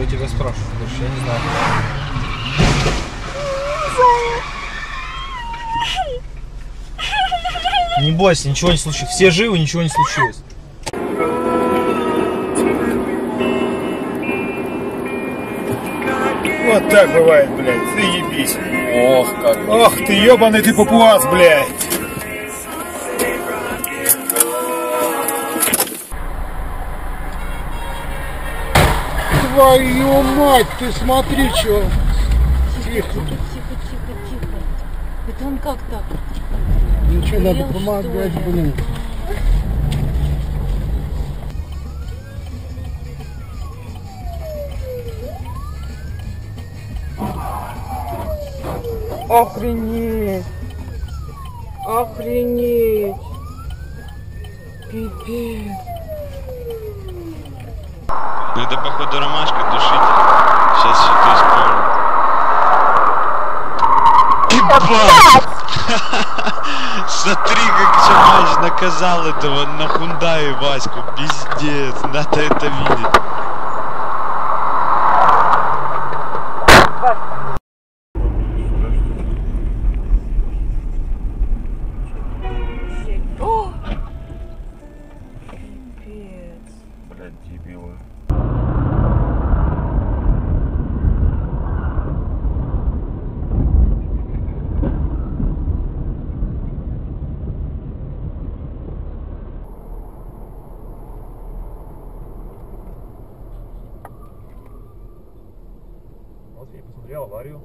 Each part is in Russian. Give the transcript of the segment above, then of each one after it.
у тебя спрашиваю, потому что я не знаю. Не бойся, ничего не случилось. Все живы, ничего не случилось. Вот так бывает, блядь, ты ебись. Ох, как. Ох ты, ебаный ты папуас, блядь. Твою мать, ты смотри, что. Тихо, тихо, тихо, тихо. Это он как так? Ничего, надо помогать, блин. Охренеть! Охренеть! Пипец! Ну это походу ромашка, душитель. Сейчас что-то исполню. Смотри, как Джамач наказал этого на Хундае Ваську. Пиздец, надо это видеть. Блядь, дебилы. Вот я посмотрел аварию.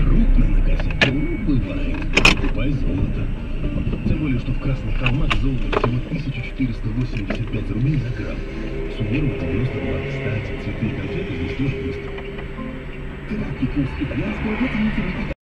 Крупно на косе бывает. Покупай золото. Тем более, что в Красных Холмах золото всего 1485 рублей за грамм. Суммировать 92. Кстати, цветы и конфеты здесь тоже есть. Краткий курс итальянского готовить.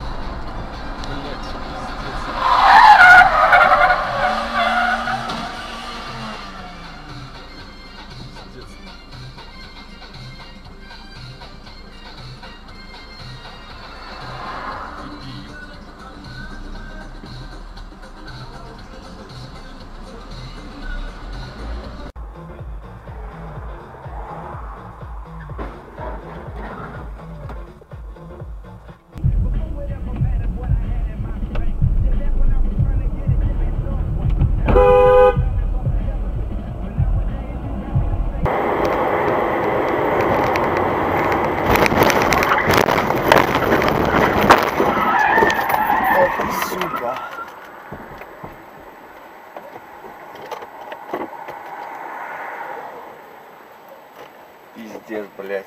Пиздец, блядь.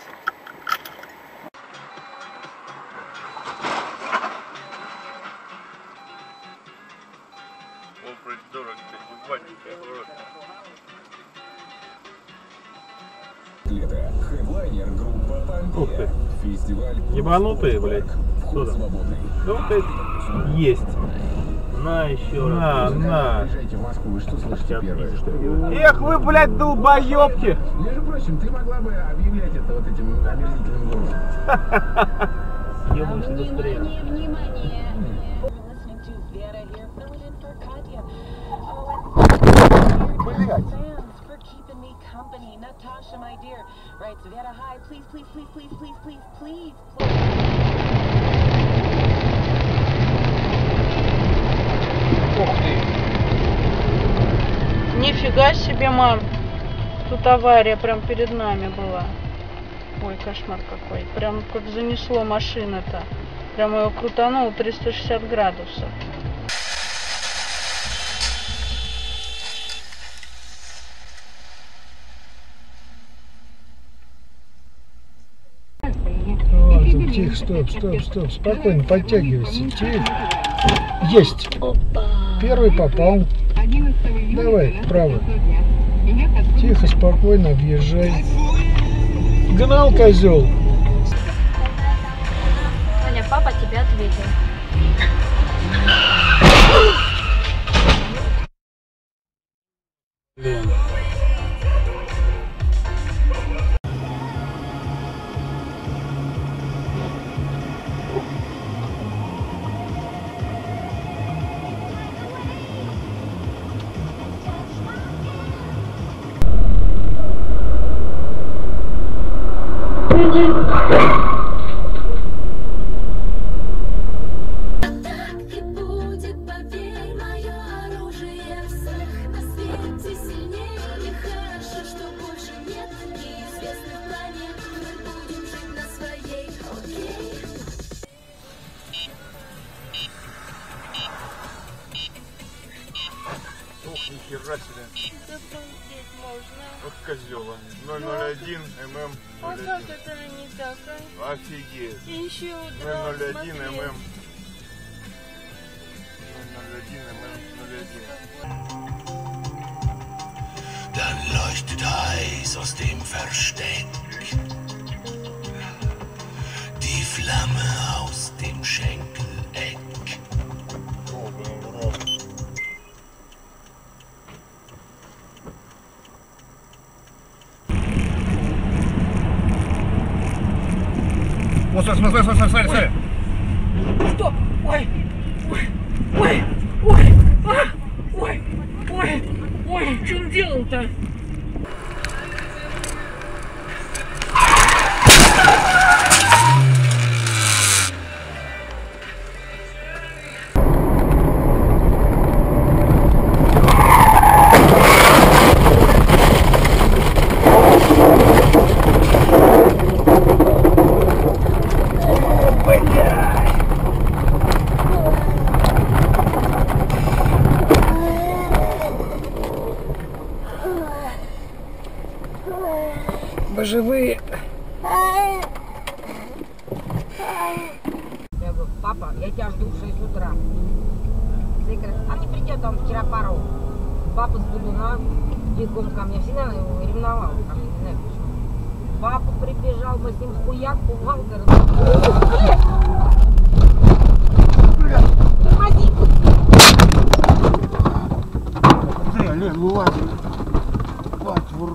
Хедлайнер группа Пангея. Фестиваль. Ебанутые, блядь. Вход свободный. Ну вот это есть. На еще раз. На. Приезжайте в Москву, вы что слышите первое? Эх вы, блядь, долбоебки! Между прочим, ты могла бы объявлять это вот этим омерзительным голосом. Ебаемся быстрее. Внимание! Natasha, my dear, writes Vera, hi, please, please, please, please, please, please, please. Ух ты! Нифига себе, мам! Тут авария прям перед нами была. Ой, кошмар какой. Прям как занесло машина-то. Прям ее крутануло 360 градусов. Тихо, стоп, стоп, стоп. Спокойно, подтягивайся. Тихо. Есть. Первый попал. Давай, вправо. Тихо, спокойно, объезжай. Гнал, козел. Соня, папа тебе ответил. Нихера себе. Вот козёла. 001 ММ. А как это не так, а? Офигеть. И еще 001 ММ. 001 ММ 01. Dann leuchtet heiß aus dem Versteck die Flamme aus dem Schenkeleck. Вот, смотри. Стоп! Ой! Ой! Ой! Ой! А! Ой! Ой! Ой! Что он делал-то? Вы живые? Я говорю, папа, я тебя жду в 6 утра. Ты говоришь, а не придет, он вчера порол. Папа с Будуна бегом ко мне, всегда его ревновал ко мне, не знаю почему. Папа прибежал, мы с ним хуяк, пугал, говорит,